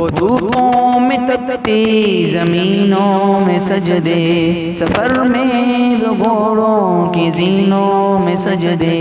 धूपों में तपती ज़मीनों में सजदे, सफ़र में घोड़ों की ज़ीनों में सजदे,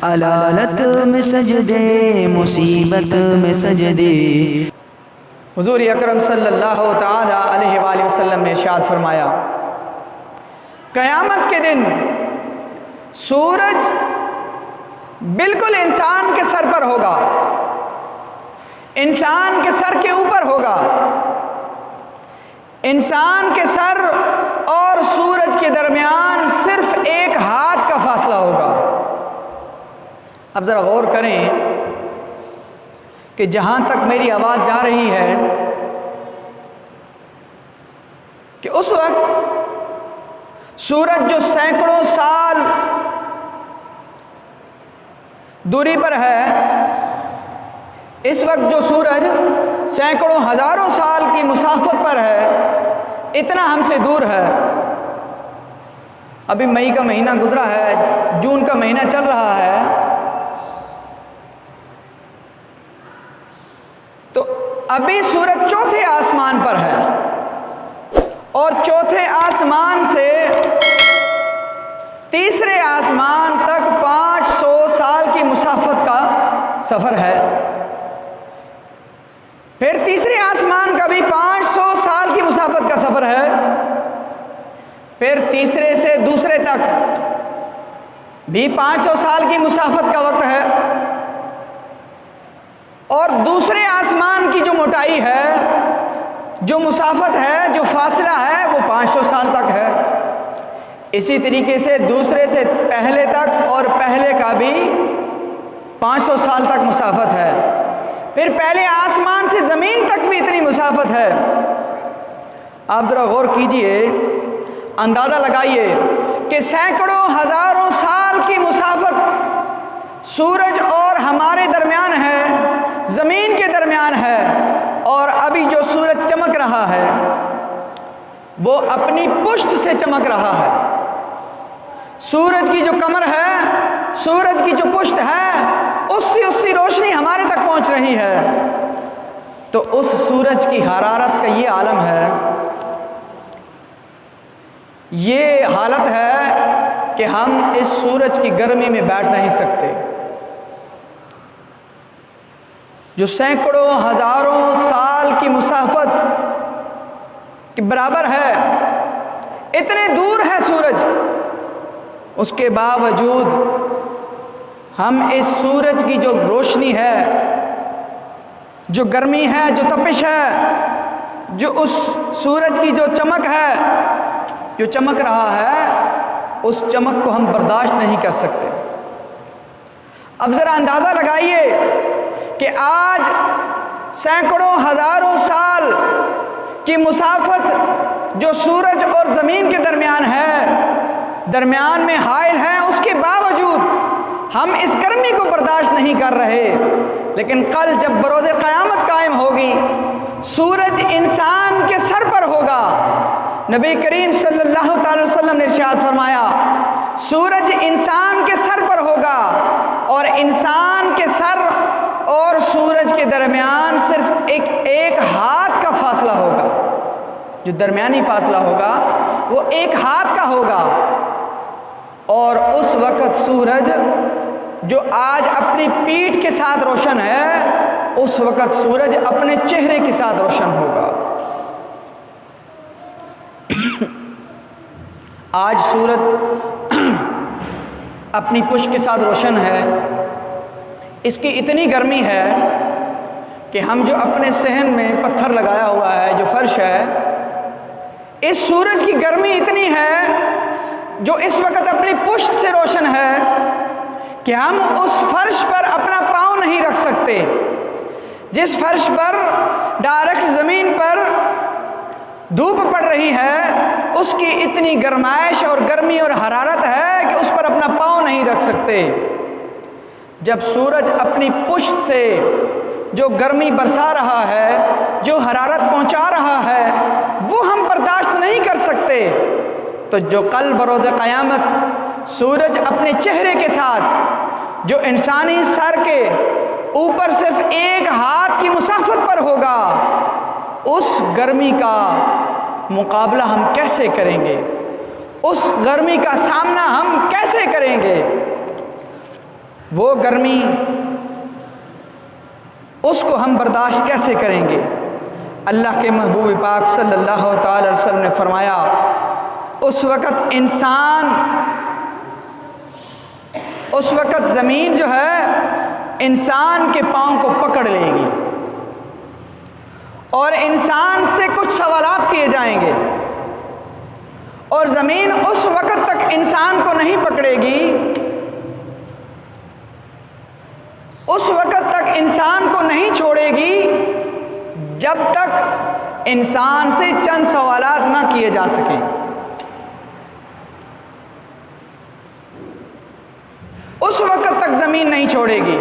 अलालत में सजदे, मुसीबत में सजदे। हुज़ूर अकरम सल्लल्लाहु ताला अलैहि वसल्लम ने इरशाद फरमाया, क़यामत के दिन सूरज बिल्कुल इंसान के सर पर होगा, इंसान के सर के ऊपर होगा। इंसान के सर और सूरज के दरमियान सिर्फ एक हाथ का फासला होगा। अब ज़रा गौर करें कि जहाँ तक मेरी आवाज़ जा रही है कि उस वक्त सूरज जो सैकड़ों साल दूरी पर है, इस वक्त जो सूरज सैकड़ों हज़ारों साल की मुसाफत पर है, इतना हमसे दूर है। अभी मई का महीना गुजरा है, जून का महीना चल रहा है, तो अभी सूरज चौथे आसमान पर है और चौथे आसमान से तीसरे आसमान तक 500 साल की मुसाफत का सफ़र है। फिर तीसरे आसमान का भी 500 साल की मुसाफत का सफ़र है। फिर तीसरे से दूसरे तक भी 500 साल की मुसाफत का वक्त है और दूसरे आसमान की जो मोटाई है, जो मुसाफत है, जो फासला है, वो 500 साल तक है। इसी तरीके से दूसरे से पहले तक और पहले का भी 500 साल तक मुसाफत है। फिर पहले आसमान से ज़मीन तक भी इतनी मुसाफत है। आप ज़रा गौर कीजिए, अंदाज़ा लगाइए कि सैकड़ों हज़ारों साल की मुसाफत सूरज और हमारे दरमियान है, ज़मीन के दरमियान है। और अभी जो सूरज चमक रहा है वो अपनी पुष्ट से चमक रहा है। सूरज की जो कमर है, सूरज की जो पुष्ट है, उससे रोशनी हमारे तक पहुंच रही है। तो उस सूरज की हरारत का ये आलम है, ये हालत है कि हम इस सूरज की गर्मी में बैठ नहीं सकते, जो सैकड़ों हजारों साल की मुसाफत के बराबर है। इतने दूर है सूरज, उसके बावजूद हम इस सूरज की जो रोशनी है, जो गर्मी है, जो तपिश है, जो उस सूरज की जो चमक है, जो चमक रहा है, उस चमक को हम बर्दाश्त नहीं कर सकते। अब ज़रा अंदाज़ा लगाइए कि आज सैकड़ों हज़ारों साल की मुसाफत जो सूरज और ज़मीन के दरमियान है, दरमियान में हाइल है, उसके बावजूद हम इस गर्मी को बर्दाश्त नहीं कर रहे। लेकिन कल जब बरोज़े क़यामत कायम होगी, सूरज इंसान के सर पर होगा। नबी करीम सल्लल्लाहु अलैहि वसल्लम ने इरशाद फरमाया, सूरज इंसान के सर पर होगा और इंसान के सर और सूरज के दरमियान सिर्फ एक हाथ का फासला होगा। जो दरमियानी फासला होगा वो एक हाथ का होगा। और उस वक़्त सूरज जो आज अपनी पीठ के साथ रोशन है, उस वक़्त सूरज अपने चेहरे के साथ रोशन होगा। आज सूरज अपनी पुष्ट के साथ रोशन है, इसकी इतनी गर्मी है कि हम जो अपने सहन में पत्थर लगाया हुआ है, जो फर्श है, इस सूरज की गर्मी इतनी है जो इस वक्त अपनी पुष्ट से रोशन है कि हम उस फर्श पर अपना पाँव नहीं रख सकते। जिस फर्श पर डायरेक्ट ज़मीन पर धूप पड़ रही है, उसकी इतनी गर्माइश और गर्मी और हरारत है कि उस पर अपना पाँव नहीं रख सकते। जब सूरज अपनी पुष्ट से जो गर्मी बरसा रहा है, जो हरारत पहुंचा रहा है, वो हम बर्दाश्त नहीं कर सकते, तो जो कल बरोज़े क़यामत सूरज अपने चेहरे के साथ जो इंसानी सर के ऊपर सिर्फ एक हाथ की मुसाफत पर होगा, उस गर्मी का मुकाबला हम कैसे करेंगे, उस गर्मी का सामना हम कैसे करेंगे। वो गर्मी, उसको हम बर्दाश्त कैसे करेंगे। अल्लाह के महबूब पाक सल्लल्लाहु अलैहि वसल्लम ने फरमाया, उस वक़्त ज़मीन जो है इंसान के पाँव को पकड़ लेगी और इंसान से कुछ सवालात किए जाएंगे, और ज़मीन उस वक़्त तक इंसान को नहीं पकड़ेगी, उस वक़्त तक इंसान को नहीं छोड़ेगी जब तक इंसान से चंद सवालात ना किए जा सकें। उस वक़्त तक ज़मीन नहीं छोड़ेगी,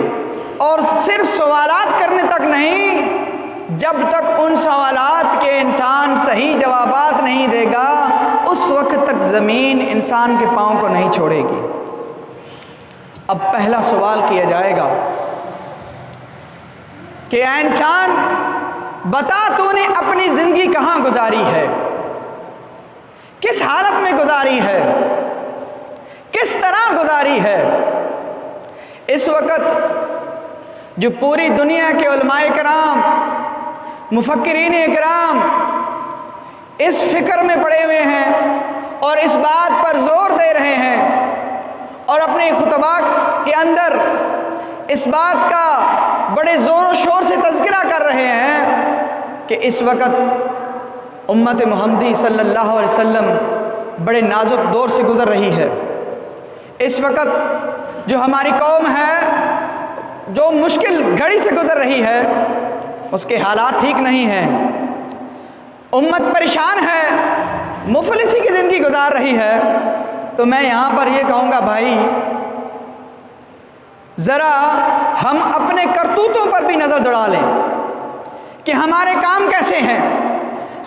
और सिर्फ सवालात करने तक नहीं, जब तक उन सवालात के इंसान सही जवाबात नहीं देगा, उस वक़्त तक ज़मीन इंसान के पाँव को नहीं छोड़ेगी। अब पहला सवाल किया जाएगा कि ऐ इंसान, बता तूने अपनी ज़िंदगी कहाँ गुजारी है, किस हालत में गुजारी है, किस तरह गुजारी है। इस वक़्त जो पूरी दुनिया के उलमाए कराम, मुफक्किरीन इकराम इस फ़िक्र में पड़े हुए हैं और इस बात पर ज़ोर दे रहे हैं और अपने खुतबा के अंदर इस बात का बड़े ज़ोर शोर से तज़किरा कर रहे हैं कि इस वक़्त उम्मत मुहम्मदी सल्लल्लाहु अलैहि वसल्लम बड़े नाजुक दौर से गुज़र रही है। इस वक़्त जो हमारी कौम है, जो मुश्किल घड़ी से गुज़र रही है, उसके हालात ठीक नहीं हैं, उम्मत परेशान है, मुफलिसी की ज़िंदगी गुजार रही है। तो मैं यहाँ पर ये कहूँगा, भाई ज़रा हम अपने करतूतों पर भी नज़र दौड़ा लें कि हमारे काम कैसे हैं,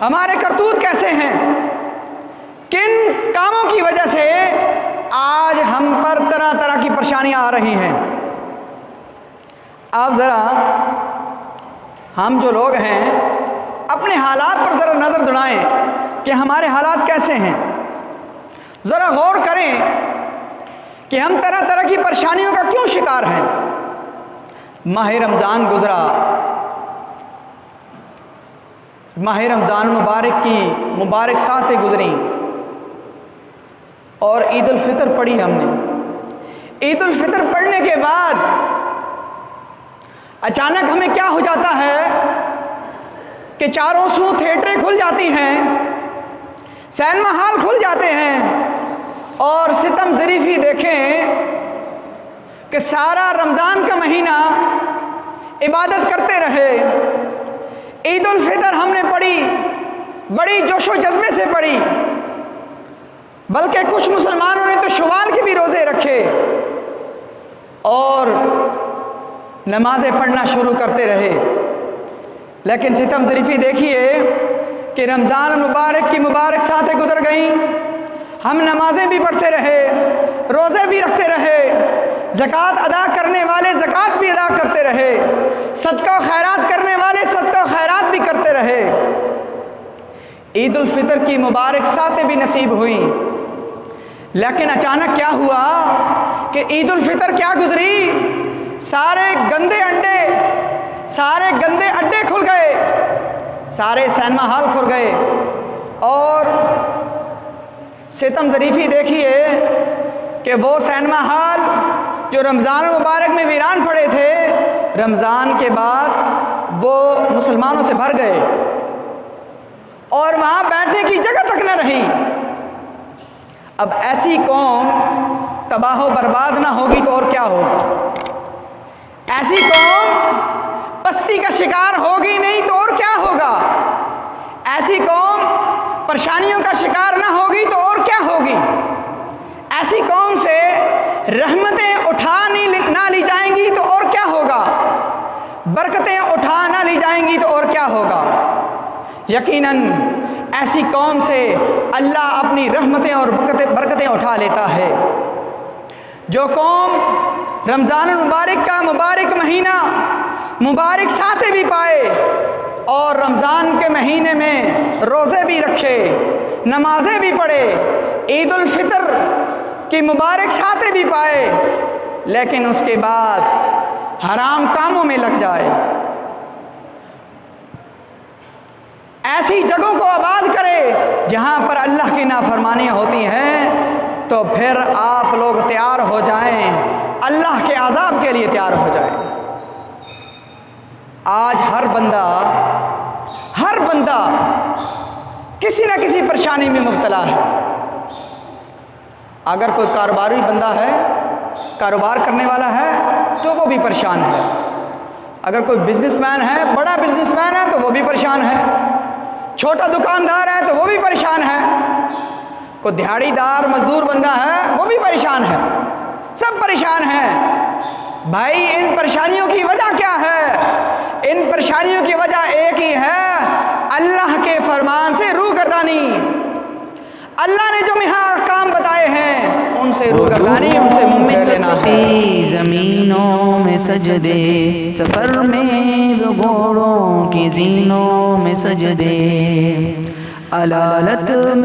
हमारे करतूत कैसे हैं, किन कामों की वजह से आज हम पर तरह तरह की परेशानियां आ रही हैं। आप ज़रा, हम जो लोग हैं, अपने हालात पर ज़रा नज़र दौड़ाएं कि हमारे हालात कैसे हैं। ज़रा गौर करें कि हम तरह तरह की परेशानियों का क्यों शिकार हैं। माह रमज़ान गुज़रा, माह रमज़ान मुबारक की मुबारक सातें गुज़री और ईद उल फितर पढ़ी हमने। ईद उल फितर पढ़ने के बाद अचानक हमें क्या हो जाता है कि चारों सू थिएटरें खुल जाती हैं, सिनेमा हॉल खुल जाते हैं, और सितम ज़रीफ़ी देखें कि सारा रमज़ान का महीना इबादत करते रहे। ईद उल फितर हमने पढ़ी, बड़ी जोशो जज्बे से पढ़ी, बल्कि कुछ मुसलमानों ने तो शवाल के भी रोज़े रखे और नमाज़ें पढ़ना शुरू करते रहे। लेकिन सितम ज़रीफ़ी देखिए कि रमज़ान मुबारक की मुबारक सातें गुज़र गईं, हम नमाज़ें भी पढ़ते रहे, रोज़े भी रखते रहे, ज़कात अदा करने वाले ज़कात भी अदा करते रहे, सदका खैरात करने वाले सदका खैरात भी करते रहे। ईद उल फितर की मुबारक सातें भी नसीब हुई। लेकिन अचानक क्या हुआ कि ईद उल फितर क्या गुजरी, सारे गंदे अड्डे खुल गए, सारे सिनेमा हॉल खुल गए, और सितम ज़रीफ़ी देखिए कि वो सिनेमा हॉल जो रमज़ान मुबारक में वीरान पड़े थे, रमज़ान के बाद वो मुसलमानों से भर गए और वहाँ बैठने की जगह तक न रही। अब ऐसी कौम तबाह बर्बाद ना होगी तो और क्या होगा। ऐसी कौम पस्ती का शिकार होगी नहीं तो और क्या होगा। ऐसी कौम परेशानियों का शिकार ना होगी तो और क्या होगी। ऐसी कौम से रहमतें उठा ना ली जाएंगी तो और क्या होगा। बरकतें उठा ना ली जाएंगी तो और क्या होगा। यकीनन ऐसी कौम से अल्लाह अपनी रहमतें और बरकतें उठा लेता है। जो कौम रमज़ान मुबारक का मुबारक महीना मुबारक साथे भी पाए और रमज़ान के महीने में रोज़े भी रखे, नमाजें भी पढ़े, ईद उल फितर की मुबारक साथे भी पाए, लेकिन उसके बाद हराम कामों में लग जाए, ऐसी जगहों को आबाद करे जहां पर अल्लाह की नाफरमानियां होती हैं, तो फिर आप लोग तैयार हो जाएं, अल्लाह के अज़ाब के लिए तैयार हो जाएं। आज हर बंदा किसी न किसी परेशानी में मुब्तला है। अगर कोई कारोबारी बंदा है, कारोबार करने वाला है, तो वो भी परेशान है। अगर कोई बिजनेसमैन है, बड़ा बिजनेसमैन है, तो वो भी परेशान है। छोटा दुकानदार है तो वो भी परेशान है। कोई दिहाड़ीदार मजदूर बंदा है, वो भी परेशान है। सब परेशान हैं। भाई, इन परेशानियों की वजह क्या है? इन परेशानियों की वजह एक ही है, अल्लाह के फरमान से रूगर्दानी। अल्लाह ने जो यहाँ काम बताए हैं उनसे रूगर्दानी, उनसे मुंह फेर लेना है। ज़मीनों में सजदे, सफ़र में घोड़ों की ज़ीनों में सजदे, अलालत